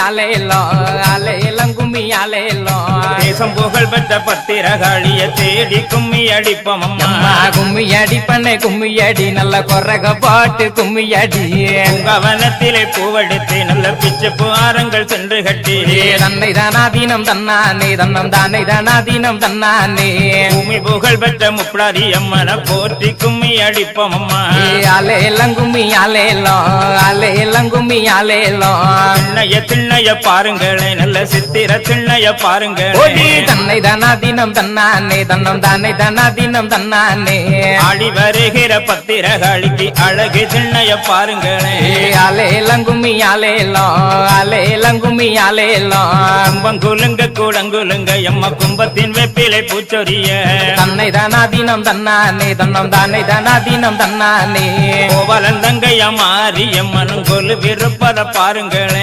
ஆலேலோ ஆலேலம் கும்மி ஆலேலோ தேசம் புகழ் பெற்ற பத்திரகாளிய தேடி கும்மி அடிப்போம் அம்மா கும்மி அடி பண்ணை கும்மி அடி நல்ல கொரக பாட்டு கும்மி அடி கவனத்திலே பூவெடுத்து நல்ல பிச்சை புகாரங்கள் சென்று கட்டி தன்னை தானாதீனம் தன்னானே தன்னம் தானே தானாதீனம் தன்னானே பூமி புகழ் பெற்ற முப்படாரி அம்மனை போற்றி கும்மி அடிப்போம் அம்மா ஆலேலம் கும்மி ஆலேலோ ஆலேலம் கும்மி ஆலேலோ திண்ணைய பாருங்களே நல்ல சித்திர திண்ணைய பாருங்களே தன்னை தானாதீனம் தன்னானே தன்னம் தானே தானாதீனம் தன்னானே ஆடி வருகிற பத்திரகாளிக்கு அழகு திண்ணைய பாருங்களே ஆலேலம் கும்மி ஆலேலோ ஆலேலம் கும்மி ஆலேலோ கும்பங்குலுங்க கூடங்குலுங்க எம்ம கும்பத்தின் வெப்பிலை பூச்சொரிய தன்னை தானாதீனம் தன்னானே தன்னம் தானே தானாதீனம் தன்னானே கோவலந்தங்கைய மாறி எம்மனும் கொலு விருப்பத பாருங்களே